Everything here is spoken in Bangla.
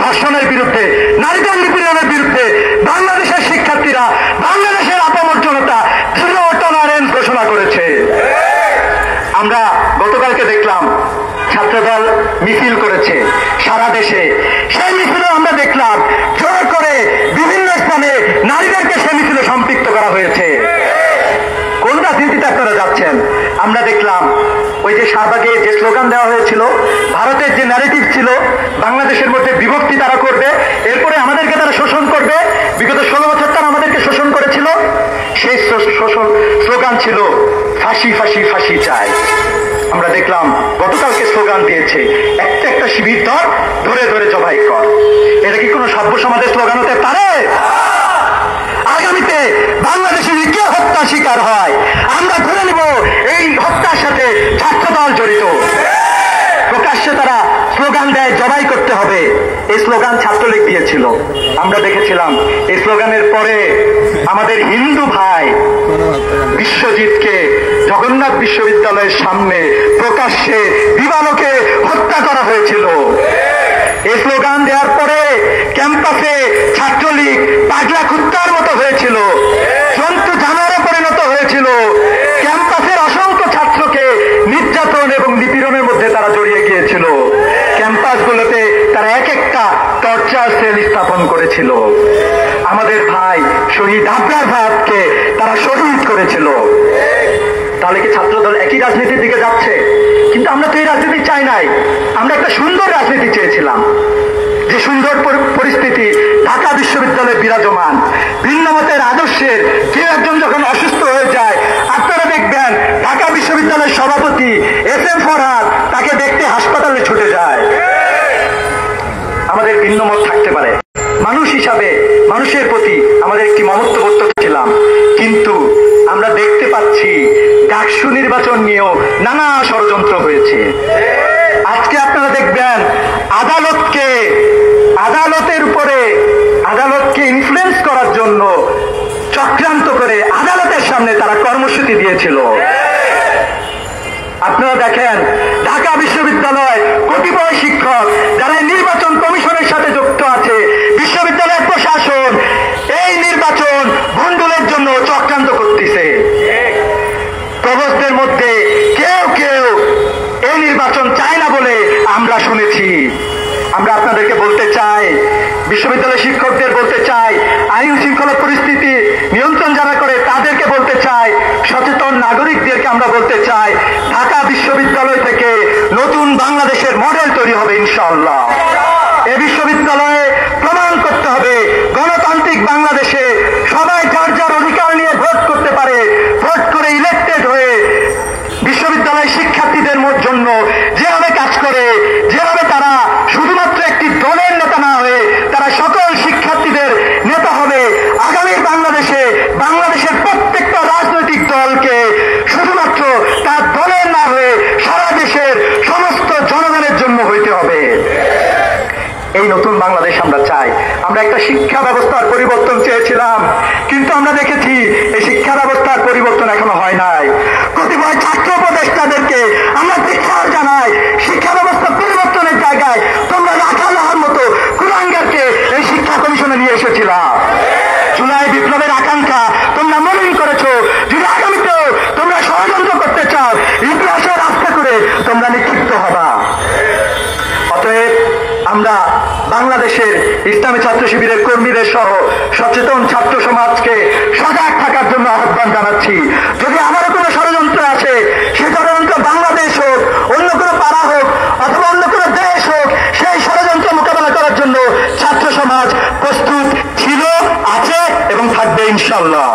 ধর্ষণের বিরুদ্ধে, নারীদের নিপীড়নের বিরুদ্ধে বাংলাদেশের শিক্ষার্থীরা, বাংলাদেশের আপামর জনতা জিরো টলারেন্স ঘোষণা করেছে। আমরা গতকালকে দেখলাম ছাত্রদল মিছিল করেছে সারা দেশে। সেই মিছিলে আমরা দেখলাম জোর করে বিভিন্ন স্থানে নারীদেরকে সেই মিছিলে সম্পৃক্ত করা হয়েছে। কোন রাজনীতিতে আপনারা যাচ্ছেন? আমরা দেখলাম ওই যে শাহবাগে যে স্লোগান দেওয়া হয়েছিল, ভারতের যে ন্যারেটিভ ছিল বাংলাদেশের মধ্যে বিভক্তি তারা করবে, এরপরে আমাদেরকে তারা শোষণ করবে, বিগত 16 বছর তারা আমাদেরকে শোষণ করেছিল। সেই শোষণ স্লোগান ছিল ফাঁসি ফাঁসি ফাঁসি চাই। আমরা দেখলাম গতকালকে স্লোগান দিয়েছে একটা একটা শিবির ধরে ধরে জবাই কর। এটা কি কোনো সভ্য সমাজের স্লোগান হতে পারে? আগামীতে বাংলাদেশের কে হত্যা শিকার হয় আমরা ধরে নেব এই হত্যার সাথে ছাত্রদল জড়িত। প্রকাশ্যে তারা স্লোগান দেয় জবাই করতে হবে, এই স্লোগান ছাত্রলীগ দিয়েছিল। আমরা দেখেছিলাম এই স্লোগানের পরে আমাদের হিন্দু ভাই বিশ্বজিৎকে জগন্নাথ বিশ্ববিদ্যালয়ের সামনে প্রকাশ্যে দিবালোকে হত্যা করা হয়েছিল। এই স্লোগান দেওয়ার পরে ক্যাম্পাসে ছাত্রলীগ পাগলা কুত্তার মতো হয়েছিল, জন্তু জানোয়ারে পরিণত হয়েছিল। ক্যাম্পাসের অসংখ্য ছাত্রকে নির্যাতন এবং নিপীড়নের মধ্যে তারা জড়িয়ে গিয়েছিল। ক্যাম্পাসগুলোতে তারা এক একটা টর্চার সেল স্থাপন করেছিল। আমাদের ভাই শহীদ আবরার ভাইকে তারা শহীদ করেছিল। তাহলে কি ছাত্রদল একই রাজনীতির দিকে যাচ্ছে? কিন্তু আমরা তো এই রাজনীতি চাই নাই। আমরা একটা সুন্দর রাজনীতি চেয়েছিলাম, যে সুন্দর পরিস্থিতি ঢাকা বিশ্ববিদ্যালয়ে বিরাজমান। ভিন্ন মতের আদর্শের কেউ একজন যখন অসুস্থ হয়ে যায়, আপনারা দেখবেন ঢাকা বিশ্ববিদ্যালয়ের সভাপতি SM ফরহাদ তাকে দেখতে হাসপাতালে ছুটে যায়। আমাদের ভিন্ন মত থাকতে পারে, মানুষ হিসাবে মানুষের প্রতি আমাদের একটি মমত্ববোধ ছিলাম, কিন্তু আমরা দেখতে পাচ্ছি ডাকসু নির্বাচন নিয়েও নানা ষড়যন্ত্র হয়েছে। আজকে আপনারা দেখবেন আদালতকে ইনফ্লুয়েন্স করার জন্য চক্রান্ত করে আদালতের সামনে তারা কর্মসূচি দিয়েছিল। আপনারা দেখেন ঢাকা বিশ্ববিদ্যালয় কতিপয় শিক্ষক যারা নির্বাচন কমিশনের সাথে যুক্ত আছে, বিশ্ববিদ্যালয়ের প্রশাসন এই নির্বাচন ভণ্ডুলের জন্য চক্রান্ত করতেছে। প্রভোস্টদের মধ্যে কেউ কেউ এই নির্বাচন চায় না বলে আমরা শুনেছি। আমরা আপনাদেরকে বলতে চাই, বিশ্ববিদ্যালয়ের শিক্ষকদের বলতে চাই, আইন শৃঙ্খলা পরিস্থিতি নিয়ন্ত্রণ যারা করে তাদেরকে বলতে চাই, সচেতন নাগরিকদেরকে আমরা বলতে চাই, ঢাকা বিশ্ববিদ্যালয় থেকে নতুন বাংলাদেশের মডেল তৈরি হবে ইনশাআল্লাহ। এই বিশ্ববিদ্যালয়ে প্রমাণ করতে হবে গণতান্ত্রিক বাংলাদেশে সবাই যার যার অধিকার নিয়ে ভোট করতে পারে, ভোট করে ইলেক্টেড হয়ে বিশ্ববিদ্যালয়ের শিক্ষার্থীদের জন্য যেভাবে কাজ করে, যেভাবে তারা শুধুমাত্র একটি দলের নেতা না হয়ে তারা সকল শিক্ষার্থীদের নেতা হবে। আগামীর বাংলাদেশে বাংলাদেশের প্রত্যেকটা রাজনৈতিক দলকে শুধুমাত্র তার দলের না হয়ে সারা দেশের সমস্ত জনগণের জন্য হইতে হবে। এই নতুন বাংলাদেশ আমরা চাই। আমরা একটা শিক্ষা ব্যবস্থার পরিবর্তন চেয়েছিলাম, কিন্তু আমরা দেখেছি এই শিক্ষা ব্যবস্থার পরিবর্তন এখনো হয় নাই। কতিপয় ছাত্র উপদেষ্টাদেরকে আমরা ধিক্কার জানাই, শিক্ষা ব্যবস্থা পরিবর্তনের জায়গায় তোমরা রাখালহার মতো কুলাঙ্গারকে এই শিক্ষা কমিশনে নিয়ে এসেছিলাম। জুলাই বিপ্লবের আকাঙ্ক্ষা তোমরা মলিন করেছো। যদি আগামীতেও তোমরা ষড়যন্ত্র করতে চাও, ইতিহাসের রাস্তা করে তোমরা নিক্ষিপ্ত হবা। অতএব আমরা বাংলাদেশের ইসলামী ছাত্র শিবিরের কর্মীদের সহ সচেতন ছাত্র সমাজকে সজাগ থাকার জন্য আহ্বান জানাচ্ছি। যদি আমারও কোনো ষড়যন্ত্র আছে, সে ষড়যন্ত্র বাংলাদেশ হোক, অন্য কোনো পাড়া হোক অথবা অন্য কোনো দেশ হোক, সেই ষড়যন্ত্র মোকাবেলা করার জন্য ছাত্র সমাজ প্রস্তুত ছিল, আছে এবং থাকবে ইনশাআল্লাহ।